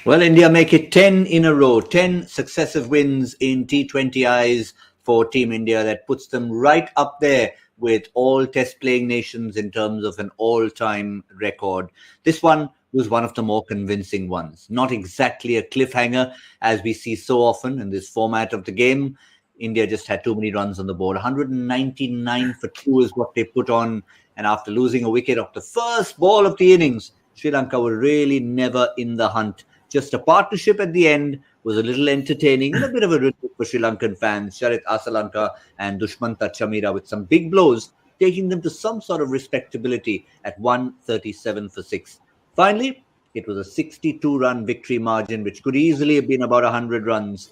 Well, India make it 10 in a row, 10 successive wins in T20Is for Team India. That puts them right up there with all test playing nations in terms of an all-time record. This one was one of the more convincing ones. Not exactly a cliffhanger, as we see so often in this format of the game. India just had too many runs on the board. 199 for 2 is what they put on. And after losing a wicket off the first ball of the innings, Sri Lanka were really never in the hunt. Just a partnership at the end was a little entertaining and a bit of a ritual for Sri Lankan fans. Sharit Asalanka and Dushmanta Chamira with some big blows, taking them to some sort of respectability at 137 for 6. Finally, it was a 62-run victory margin, which could easily have been about 100 runs.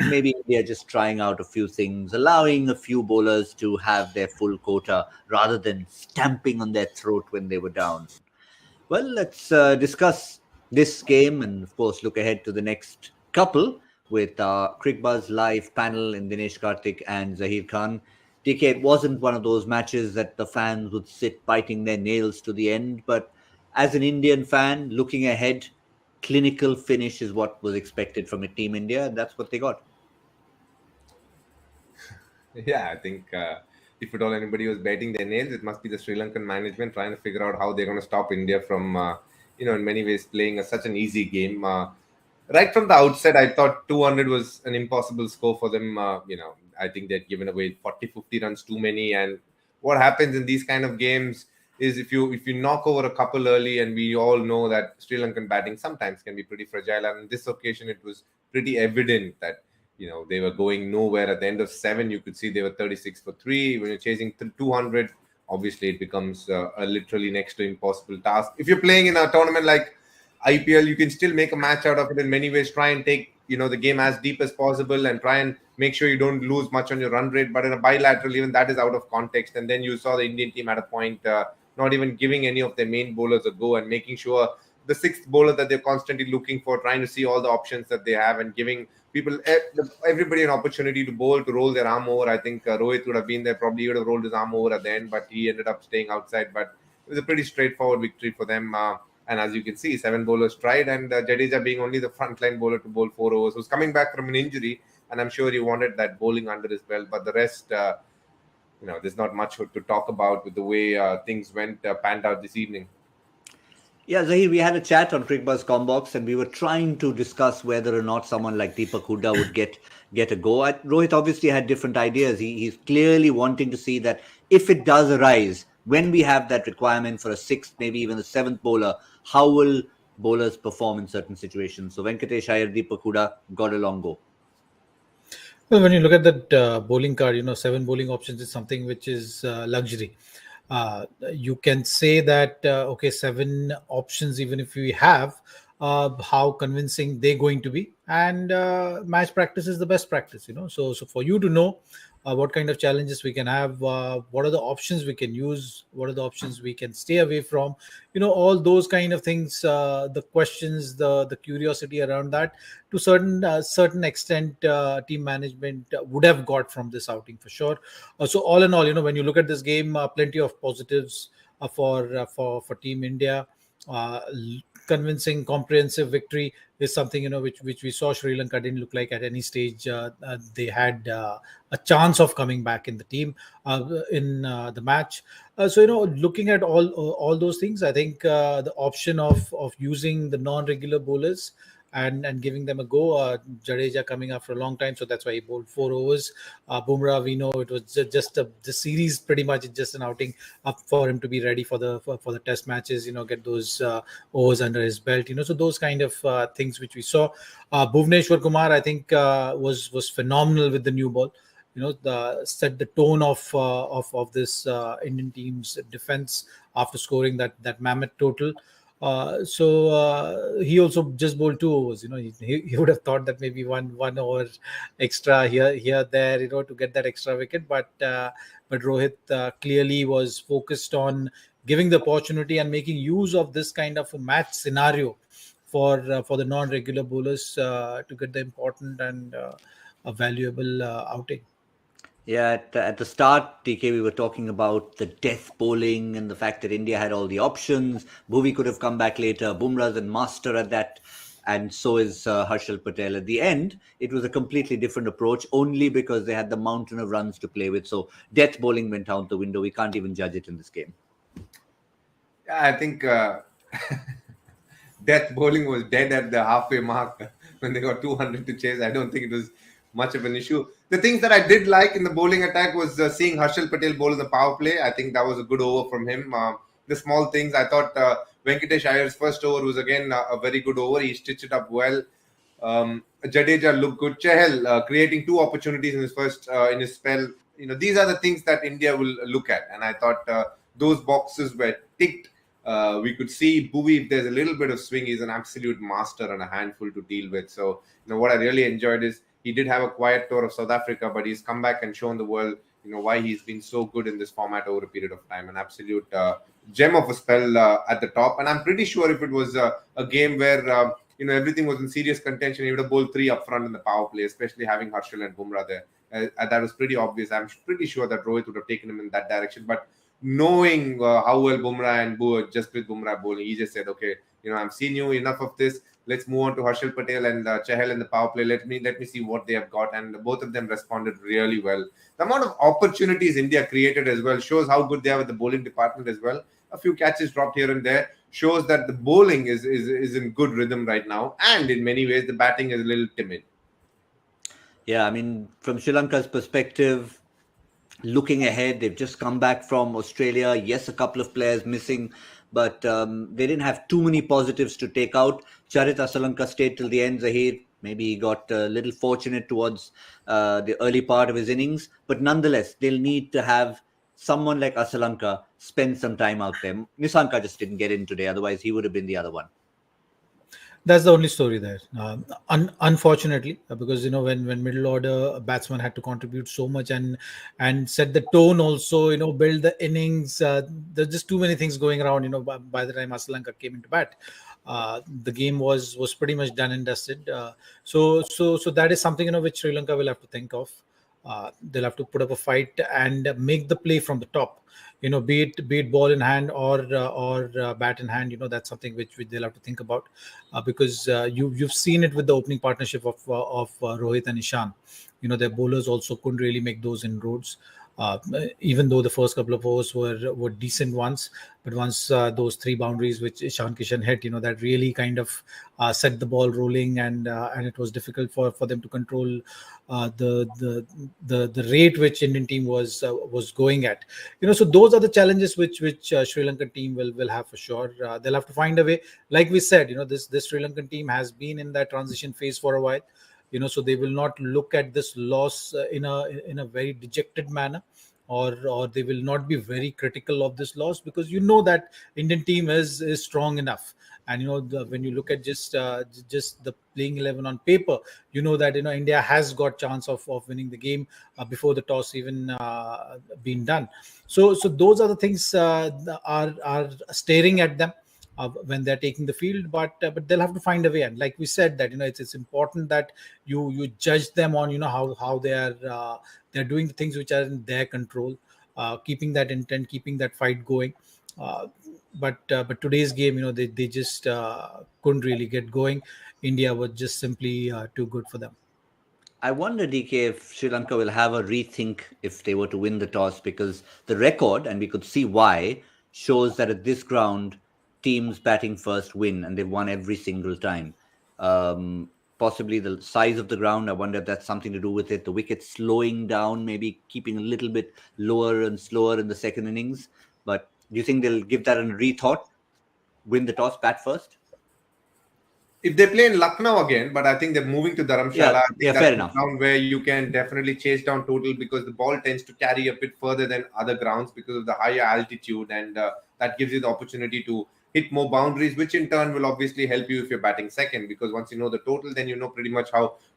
Maybe India just trying out a few things, allowing a few bowlers to have their full quota rather than stamping on their throat when they were down. Well, let's discuss this game and, of course, look ahead to the next couple with our Cricbuzz live panel in Dinesh Karthik and Zaheer Khan. DK, it wasn't one of those matches that the fans would sit biting their nails to the end, but as an Indian fan, looking ahead, clinical finish is what was expected from a Team India, and that's what they got. Yeah, I think if at all anybody was biting their nails, it must be the Sri Lankan management trying to figure out how they're going to stop India from, in many ways playing such an easy game. Right from the outset, I thought 200 was an impossible score for them. I think they'd given away 40, 50 runs too many. And what happens in these kind of games is if you knock over a couple early, and we all know that Sri Lankan batting sometimes can be pretty fragile. And on this occasion, it was pretty evident that they were going nowhere. At the end of 7, you could see they were 36 for 3. When you're chasing 200, obviously it becomes a literally next to impossible task. If you're playing in a tournament like IPL, you can still make a match out of it in many ways. Try and take the game as deep as possible and try and make sure you don't lose much on your run rate. But in a bilateral, even that is out of context. And then you saw the Indian team at a point not even giving any of their main bowlers a go and making sure the sixth bowler that they're constantly looking for, trying to see all the options that they have and giving everybody an opportunity to bowl, to roll their arm over. I think Rohit would have been there, probably would have rolled his arm over at the end, but he ended up staying outside. But it was a pretty straightforward victory for them. And as you can see, 7 bowlers tried, and Jadeja being only the frontline bowler to bowl 4 overs, was coming back from an injury, and I'm sure he wanted that bowling under his belt. But the rest, there's not much to talk about with the way things panned out this evening. Yeah, Zaheer, we had a chat on Cricbuzz Combox, and we were trying to discuss whether or not someone like Deepak Hooda would get a go. Rohit obviously had different ideas. He's clearly wanting to see that if it does arise, when we have that requirement for a 6th, maybe even a 7th bowler, how will bowlers perform in certain situations? So Venkatesh Iyer, Deepak Hooda got a long go. Well, when you look at that bowling card, 7 bowling options is something which is luxury. You can say that, 7 options, even if we have, how convincing they're going to be. And match practice is the best practice, So for you to know what kind of challenges we can have, what are the options we can use, what are the options we can stay away from, all those kind of things, the questions, the curiosity around that, to certain extent, team management would have got from this outing for sure. So all in all, when you look at this game, plenty of positives for Team India. Convincing, comprehensive victory is something which we saw Sri Lanka didn't look like at any stage they had a chance of coming back in the team in the match. So looking at all those things, I think the option of using the non-regular bowlers and giving them a go. Jadeja coming after a long time, so that's why he bowled 4 overs. Bumrah, we know it was just the series pretty much just an outing up for him to be ready for the test matches. Get those overs under his belt. So those kind of things which we saw. Bhuvneshwar Kumar, I think, was phenomenal with the new ball. Set the tone of this Indian team's defense after scoring that mammoth total. So he also just bowled 2 overs. He would have thought that maybe one over extra here there, to get that extra wicket. But Rohit clearly was focused on giving the opportunity and making use of this kind of a match scenario for the non-regular bowlers to get the important and a valuable outing. Yeah, at the start, TK, we were talking about the death bowling and the fact that India had all the options. Bhuvi could have come back later. Bumrah's and master at that. and so is Harshal Patel. At the end, it was a completely different approach, only because they had the mountain of runs to play with. So death bowling went out the window. We can't even judge it in this game. Yeah, I think death bowling was dead at the halfway mark when they got 200 to chase. I don't think it was much of an issue. The things that I did like in the bowling attack was seeing Harshal Patel bowl in the power play. I think that was a good over from him. The small things, I thought Venkatesh Iyer's first over was again a very good over. He stitched it up well. Jadeja looked good. Chahal creating 2 opportunities in his first in his spell. These are the things that India will look at, and I thought those boxes were ticked. We could see Bhuvi, if there's a little bit of swing, he's an absolute master and a handful to deal with. So, what I really enjoyed is he did have a quiet tour of South Africa, but he's come back and shown the world, why he's been so good in this format over a period of time. An absolute gem of a spell at the top. And I'm pretty sure if it was a game where, everything was in serious contention, he would have bowled 3 up front in the power play, especially having Harshal and Bumrah there. That was pretty obvious. I'm pretty sure that Rohit would have taken him in that direction. But knowing how well Bumrah and Jasprit Bumrah bowling, he just said, okay, I'm seeing you, enough of this. Let's move on to Harshal Patel and Chahal in the power play. Let me see what they have got. And both of them responded really well. The amount of opportunities India created as well shows how good they are with the bowling department as well. A few catches dropped here and there shows that the bowling is in good rhythm right now. And in many ways, the batting is a little timid. Yeah, I mean, from Sri Lanka's perspective, looking ahead, they've just come back from Australia. Yes, a couple of players missing, but they didn't have too many positives to take out. Charit Asalanka stayed till the end. Zaheer, maybe he got a little fortunate towards the early part of his innings, but nonetheless, they'll need to have someone like Asalanka spend some time out there. Nisanka just didn't get in today, otherwise he would have been the other one. That's the only story there. Unfortunately, because when middle order batsmen had to contribute so much and set the tone, also build the innings. There's just too many things going around. By the time Asalanka came into bat, the game was pretty much done and dusted. So that is something which Sri Lanka will have to think of. They'll have to put up a fight and make the play from the top. Be it ball in hand or bat in hand. That's something which they'll have to think about, because you've seen it with the opening partnership of Rohit and Ishan. Their bowlers also couldn't really make those inroads. Even though the first couple of overs were decent ones, but once those 3 boundaries which Ishan Kishan hit, that really kind of set the ball rolling, and it was difficult for them to control the rate which Indian team was going at. So those are the challenges which Sri Lankan team will have for sure. They'll have to find a way. Like we said, this Sri Lankan team has been in that transition phase for a while. So they will not look at this loss in a very dejected manner, or they will not be very critical of this loss, because that Indian team is strong enough. And when you look at just the playing 11 on paper, that India has got chance of winning the game before the toss even been done. So those are the things are staring at them when they're taking the field, but they'll have to find a way. And like we said, that it's important that you judge them on how they're doing the things which are in their control, keeping that intent, keeping that fight going. But today's game, they just couldn't really get going. India was just simply too good for them. I wonder, DK, if Sri Lanka will have a rethink if they were to win the toss, because the record, and we could see why, shows that at this ground, teams batting first win, and they've won every single time. Possibly the size of the ground, I wonder if that's something to do with it. The wicket slowing down, maybe keeping a little bit lower and slower in the second innings. But do you think they'll give that a rethought? Win the toss, bat first? If they play in Lucknow again, but I think they're moving to Dharamshala. Yeah, fair enough. Ground where you can definitely chase down total, because the ball tends to carry a bit further than other grounds because of the higher altitude, and that gives you the opportunity to hit more boundaries, which in turn will obviously help you if you're batting second, because once you know the total, then you know pretty much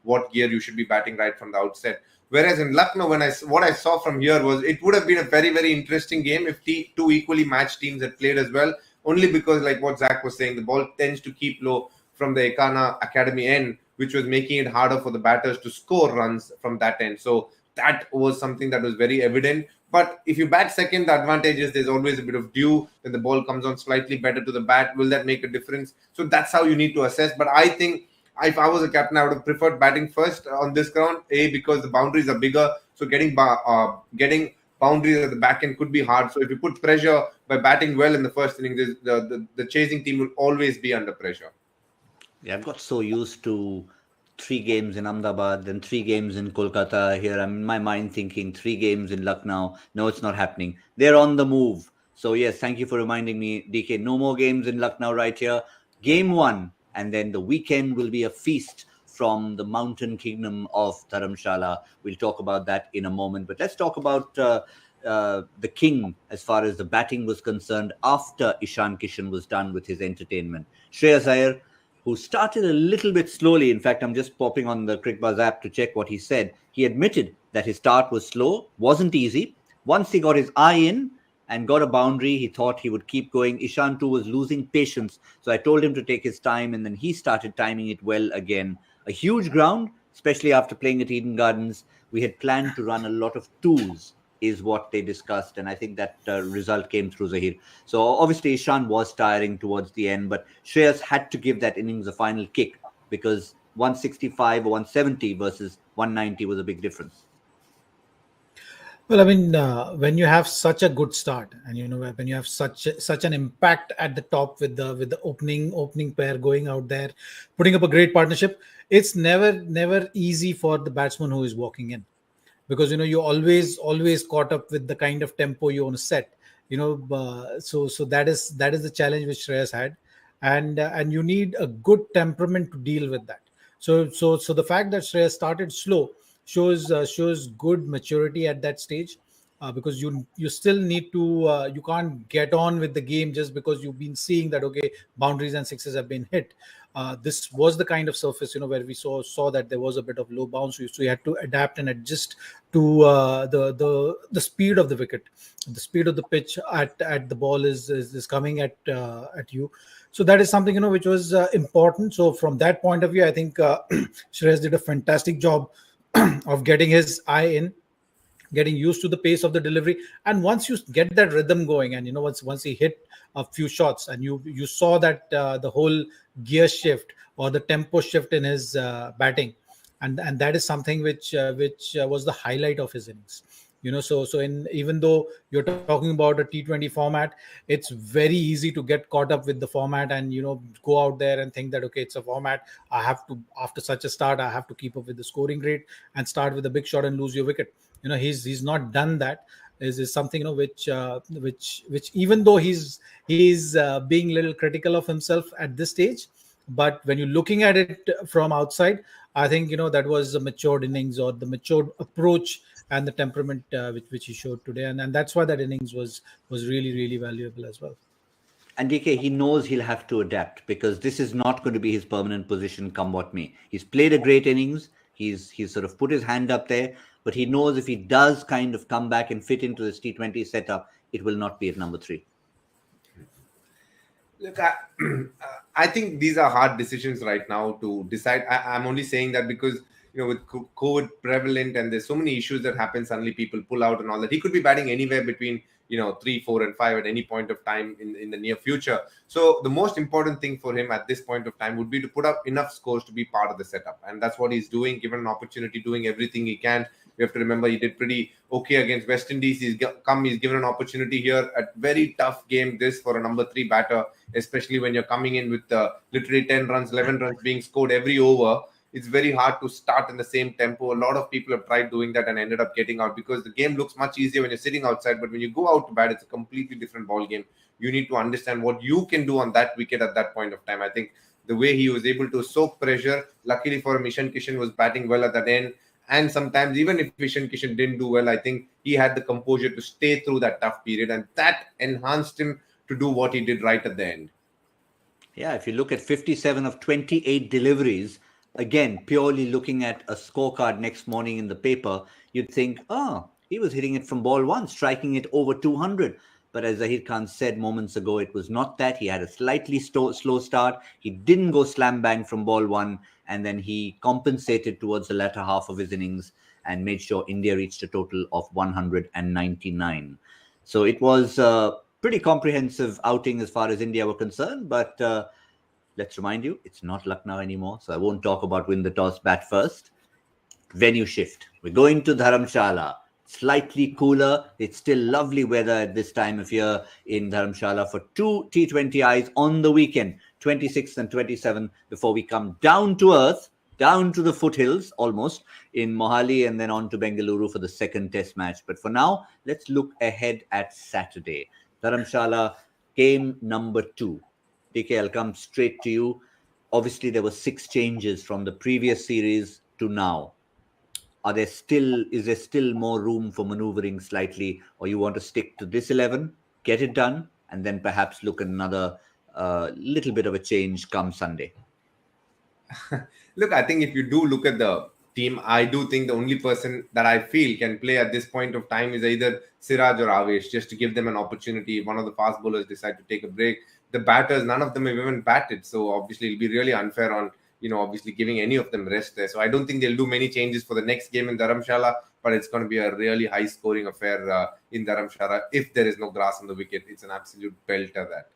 what gear you should be batting right from the outset. Whereas in Lucknow, what I saw from here was it would have been a very, very interesting game if 2 equally matched teams had played as well, only because, like what Zach was saying, the ball tends to keep low from the Ekana Academy end, which was making it harder for the batters to score runs from that end. So that was something that was very evident. But if you bat second, the advantage is there's always a bit of dew. Then the ball comes on slightly better to the bat. Will that make a difference? So that's how you need to assess. But I think if I was a captain, I would have preferred batting first on this ground. Because the boundaries are bigger, so getting boundaries at the back end could be hard. So if you put pressure by batting well in the first inning, the chasing team will always be under pressure. Yeah, I've got so used to 3 games in Ahmedabad, then 3 games in Kolkata. Here I'm in my mind thinking 3 games in Lucknow. No, it's not happening. They're on the move. So yes, thank you for reminding me, DK. No more games in Lucknow right here. Game 1, and then the weekend will be a feast from the mountain kingdom of Dharamshala. We'll talk about that in a moment. But let's talk about the king as far as the batting was concerned after Ishan Kishan was done with his entertainment. Shreyas Iyer, who started a little bit slowly. In fact, I'm just popping on the Cricbuzz app to check what he said. He admitted that his start was slow, wasn't easy. Once he got his eye in and got a boundary, he thought he would keep going. Ishan too was losing patience. So I told him to take his time, and then he started timing it well again. A huge ground, especially after playing at Eden Gardens. We had planned to run a lot of twos, is what they discussed, and I think that result came through, Zaheer. So obviously Ishan was tiring towards the end, but Shreyas had to give that innings a final kick, because 165 or 170 versus 190 was a big difference. Well, I mean, when you have such a good start, and when you have such an impact at the top with the opening pair going out there, putting up a great partnership, it's never easy for the batsman who is walking in, because you always caught up with the kind of tempo you want to set. So that is the challenge which Shreyas had, and you need a good temperament to deal with that. So the fact that Shreyas started slow shows good maturity at that stage, because you still need to, you can't get on with the game just because you've been seeing that, okay, boundaries and sixes have been hit. This was the kind of surface where we saw that there was a bit of low bounce, so you had to adapt and adjust to the speed of the wicket. The speed of the pitch at the ball is coming at you. So that is something which was important. So from that point of view, I think Shreyas did a fantastic job of getting his eye in, getting used to the pace of the delivery. And once you get that rhythm going, and once he hit a few shots, and you saw that the whole gear shift or the tempo shift in his batting, and that is something which was the highlight of his innings. Even though you're talking about a T20 format, it's very easy to get caught up with the format and go out there and think that, okay, it's a format, I have to, after such a start, I have to keep up with the scoring rate and start with a big shot and lose your wicket. He's not done that. Is something which even though he's being a little critical of himself at this stage, but when you're looking at it from outside, I think that was a matured innings, or the matured approach and the temperament which he showed today, and that's why that innings was really, really valuable as well. And DK, he knows he'll have to adapt, because this is not going to be his permanent position come what may. He's played a great innings. He's sort of put his hand up there, but he knows if he does kind of come back and fit into this T20 setup, it will not be at number 3. Look, I think these are hard decisions right now to decide. I'm only saying that because with COVID prevalent and there's so many issues that happen, suddenly people pull out and all that. He could be batting anywhere between 3, 4, and 5 at any point of time in the near future. So the most important thing for him at this point of time would be to put up enough scores to be part of the setup, and that's what he's doing. Given an opportunity, doing everything he can. We have to remember he did pretty okay against West Indies. He's given an opportunity here at very tough game this for a number 3 batter, especially when you're coming in with literally 10 runs, 11 runs being scored every over. It's very hard to start in the same tempo. A lot of people have tried doing that and ended up getting out, because the game looks much easier when you're sitting outside. But when you go out to bat, it's a completely different ball game. You need to understand what you can do on that wicket at that point of time. I think the way he was able to soak pressure, luckily for him, Ishan Kishan was batting well at that end. And sometimes even if Ishan Kishan didn't do well, I think he had the composure to stay through that tough period. And that enhanced him to do what he did right at the end. Yeah, if you look at 57 of 28 deliveries, again, purely looking at a scorecard next morning in the paper, you'd think, he was hitting it from ball 1, striking it over 200. But as Zaheer Khan said moments ago, it was not that. He had a slightly slow start. He didn't go slam bang from ball 1, and then he compensated towards the latter half of his innings. and made sure India reached a total of 199. So it was a pretty comprehensive outing as far as India were concerned, but let's remind you, it's not Lucknow anymore, so I won't talk about win the toss, bat first. Venue shift. We're going to Dharamshala. Slightly cooler. It's still lovely weather at this time of year in Dharamshala for two T20Is on the weekend, 26th and 27th, before we come down to earth, down to the foothills almost in Mohali, and then on to Bengaluru for the second test match. But for now, let's look ahead at Saturday. Dharamshala, game number 2. DK, I'll come straight to you. Obviously, there were 6 changes from the previous series to now. Is there still more room for maneuvering slightly, or you want to stick to this 11, get it done, and then perhaps look at another little bit of a change come Sunday? Look, I think if you do look at the team, I do think the only person that I feel can play at this point of time is either Siraj or Avesh, just to give them an opportunity. If one of the fast bowlers decide to take a break, the batters, none of them have even batted. So obviously it'll be really unfair on, obviously giving any of them rest there. So I don't think they'll do many changes for the next game in Dharamshala, but it's going to be a really high scoring affair in Dharamshala. If there is no grass on the wicket, it's an absolute belter that.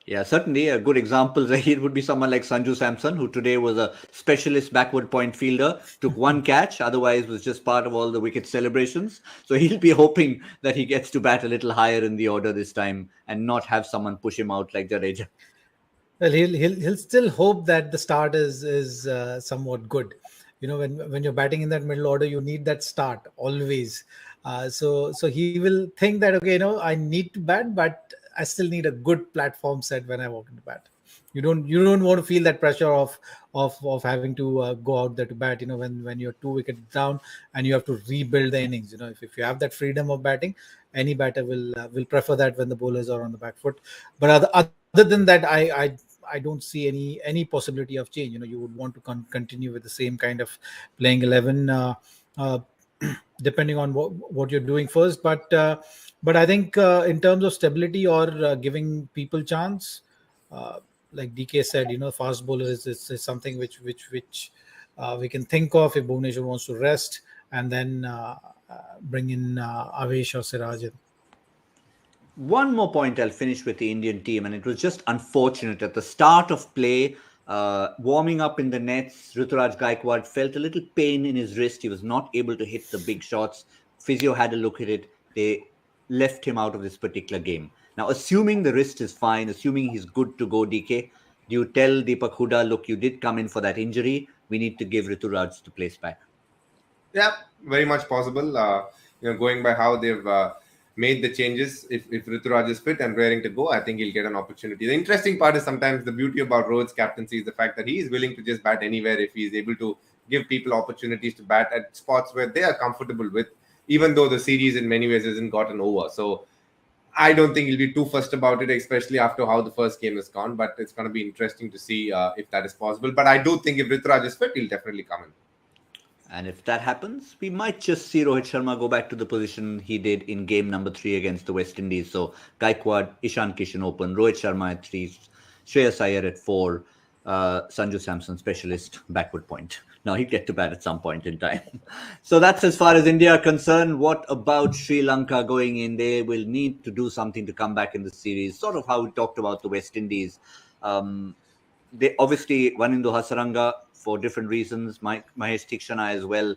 Yeah, certainly a good example, Zaheer, would be someone like Sanju Samson, who today was a specialist backward point fielder, took one catch, otherwise was just part of all the wicket celebrations. So he'll be hoping that he gets to bat a little higher in the order this time and not have someone push him out like Jadeja. Well, he'll still hope that the start is somewhat good. When you're batting in that middle order, you need that start always. So he will think that, okay, I need to bat, but I still need a good platform set when I walk into bat. You don't want to feel that pressure of having to go out there to bat. When you're 2 wickets down and you have to rebuild the innings. If you have that freedom of batting, any batter will prefer that when the bowlers are on the back foot. But other than that, I don't see any possibility of change. You would want to continue with the same kind of playing 11, depending on what you're doing first. But I think in terms of stability or giving people chance, like DK said, fast bowler is something which we can think of if Bhuvneshwar wants to rest and then bring in Avesh or Siraj in. One more point I'll finish with the Indian team, and it was just unfortunate at the start of play, warming up in the nets, Ruturaj Gaikwad felt a little pain in his wrist. He was not able to hit the big shots. Physio had a look at it. They left him out of this particular game. Now, assuming the wrist is fine, assuming he's good to go, DK, do you tell Deepak Hooda, look, you did come in for that injury. We need to give Ruturaj the place back? Yeah, very much possible. Going by how they've made the changes, if Ruturaj is fit and raring to go, I think he'll get an opportunity. The interesting part is sometimes the beauty about Rohit's captaincy is the fact that he is willing to just bat anywhere if he is able to give people opportunities to bat at spots where they are comfortable with, even though the series in many ways hasn't gotten over. So I don't think he'll be too fussed about it, especially after how the first game has gone. But it's going to be interesting to see if that is possible. But I do think if Ruturaj is fit, he'll definitely come in. And if that happens, we might just see Rohit Sharma go back to the position he did in game number 3 against the West Indies. So Gaikwad, Ishan Kishan open, Rohit Sharma at 3, Shreyas Iyer at 4, Sanju Samson specialist backward point. Now he'll get to bat at some point in time. So that's as far as India are concerned. What about Sri Lanka going in? They will need to do something to come back in the series. Sort of how we talked about the West Indies. They obviously won in the Hasaranga for different reasons, Mahesh Tikshana as well.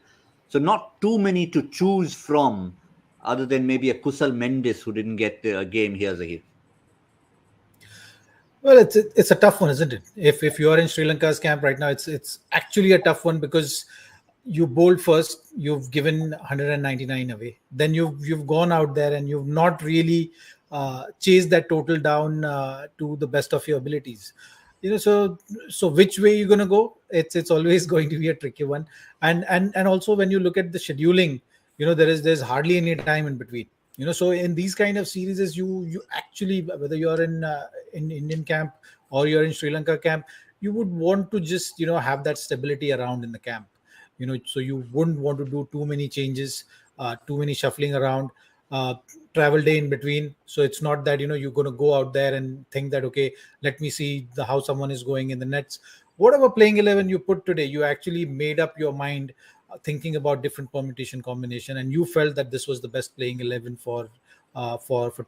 So not too many to choose from, other than maybe a Kusal Mendis who didn't get a game here, Zaheer. Well, it's a tough one, isn't it? If you are in Sri Lanka's camp right now, it's actually a tough one because you bowled first, you've given 199 away, then you've gone out there and you've not really chased that total down to the best of your abilities. So which way you're going to go? It's always going to be a tricky one. And also when you look at the scheduling, there's hardly any time in between. So in these kind of series, you actually, whether you're in Indian camp or you're in Sri Lanka camp, you would want to just have that stability around in the camp. So you wouldn't want to do too many changes, too many shuffling around. Travel day in between, so it's not that you're going to go out there and think that, okay, let me see how someone is going in the nets. Whatever playing 11 you put today, you actually made up your mind thinking about different permutation combination, and you felt that this was the best playing 11 for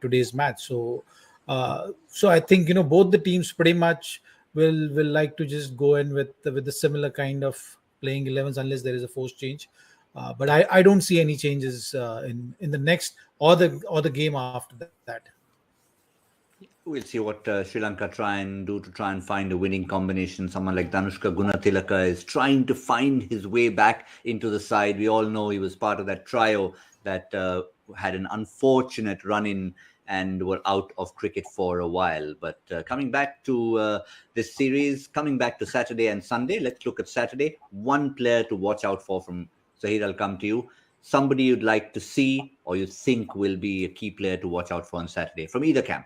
today's match. So I think both the teams pretty much will like to just go in with the similar kind of playing 11s unless there is a forced change. But I don't see any changes in the next or the game after that. We'll see what Sri Lanka try and do to try and find a winning combination. Someone like Danushka Gunatilaka is trying to find his way back into the side. We all know he was part of that trio that had an unfortunate run-in and were out of cricket for a while. But coming back to this series, coming back to Saturday and Sunday, let's look at Saturday. One player to watch out for from Zaheer, I'll come to you. Somebody you'd like to see or you think will be a key player to watch out for on Saturday from either camp.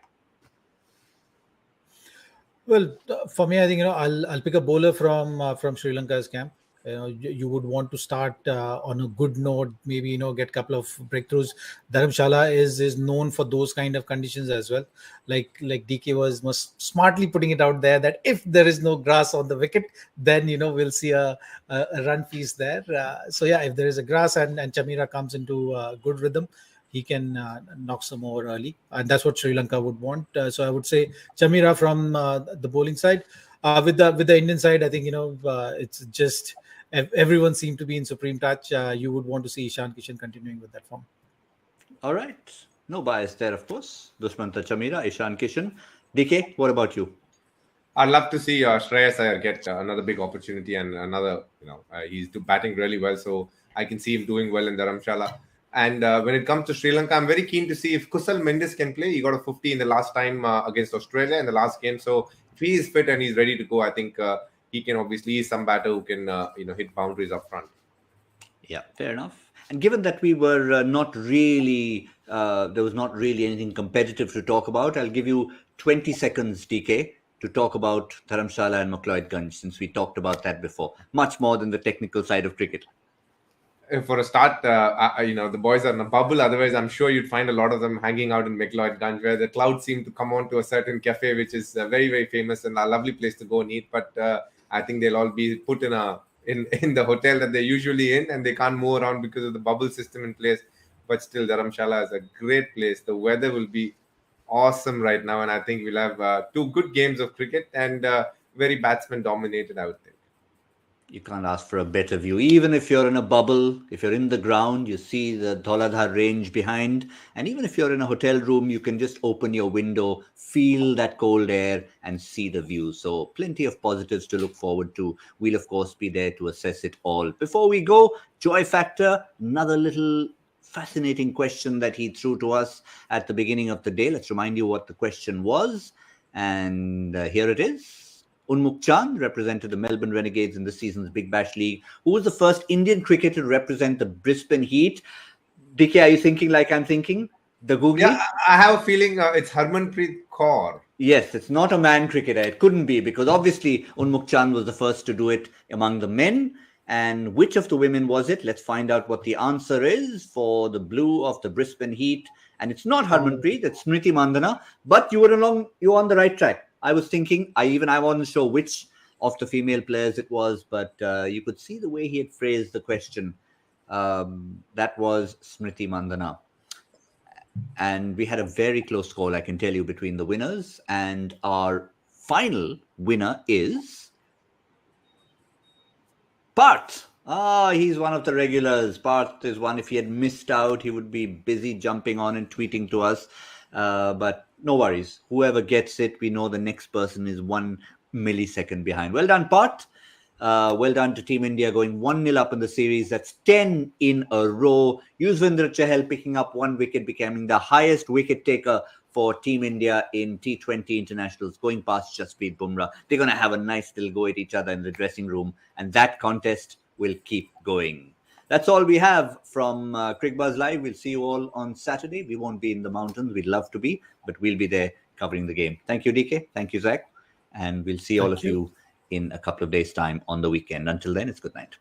Well, for me, I think I'll pick a bowler from Sri Lanka's camp. You would want to start on a good note, maybe get a couple of breakthroughs. Dharamshala is known for those kind of conditions as well. Like DK was smartly putting it out there that if there is no grass on the wicket, then we'll see a run feast there. So yeah, if there is a grass and Chamira comes into good rhythm, he can knock some over early, and that's what Sri Lanka would want. So I would say Chamira from the bowling side. With the Indian side, I think it's just everyone seemed to be in supreme touch. You would want to see Ishan Kishan continuing with that form. All right, no bias there, of course. Dushmanta Chamira, Ishan Kishan. DK, what about you? I'd love to see Shreyas Iyer get another big opportunity and another. He's batting really well, so I can see him doing well in Dharamshala. And when it comes to Sri Lanka, I'm very keen to see if Kusal Mendis can play. He got a 50 in the last time against Australia in the last game. So if he is fit and he's ready to go, I think he can obviously, he's some batter who can hit boundaries up front. Yeah, fair enough. And given that we were not really, there was not really anything competitive to talk about, I'll give you 20 seconds, DK, to talk about Dharamshala and Macleodganj, since we talked about that before, much more than the technical side of cricket. For a start, the boys are in a bubble. Otherwise, I'm sure you'd find a lot of them hanging out in Macleodganj, where the clouds seem to come on to a certain cafe, which is very, very famous and a lovely place to go and eat. But I think they'll all be put in the hotel that they're usually in, and they can't move around because of the bubble system in place. But still, Dharamshala is a great place. The weather will be awesome right now, and I think we'll have two good games of cricket and very batsman dominated, I would think. You can't ask for a better view. Even if you're in a bubble, if you're in the ground, you see the Dhauladhar range behind. And even if you're in a hotel room, you can just open your window, feel that cold air and see the view. So plenty of positives to look forward to. We'll, of course, be there to assess it all. Before we go, Joy Factor, another little fascinating question that he threw to us at the beginning of the day. Let's remind you what the question was. And here it is. Unmukh Chand represented the Melbourne Renegades in this season's Big Bash League. Who was the first Indian cricketer to represent the Brisbane Heat? DK, are you thinking like I'm thinking? The Googly? Yeah, I have a feeling it's Harmanpreet Kaur. Yes, it's not a man cricketer. It couldn't be, because obviously Unmukh Chand was the first to do it among the men. And which of the women was it? Let's find out what the answer is for the blue of the Brisbane Heat. And it's not Harmanpreet, it's Smriti Mandhana. But you were on the right track. I was thinking, I wasn't sure which of the female players it was, but you could see the way he had phrased the question. That was Smriti Mandhana. And we had a very close call, I can tell you, between the winners. And our final winner is Parth. He's one of the regulars. Parth is one. If he had missed out, he would be busy jumping on and tweeting to us. But no worries. Whoever gets it, we know the next person is 1 millisecond behind. Well done, Parth. Well done to Team India going 1-0 up in the series. That's 10 in a row. Yuzvendra Chahal picking up 1 wicket, becoming the highest wicket taker for Team India in T20 internationals, going past Jasprit Bumrah. They're going to have a nice little go at each other in the dressing room, and that contest will keep going. That's all we have from Cricbuzz Live. We'll see you all on Saturday. We won't be in the mountains. We'd love to be, but we'll be there covering the game. Thank you, DK. Thank you, Zach. And we'll see all of you in a couple of days' time on the weekend. Until then, it's good night.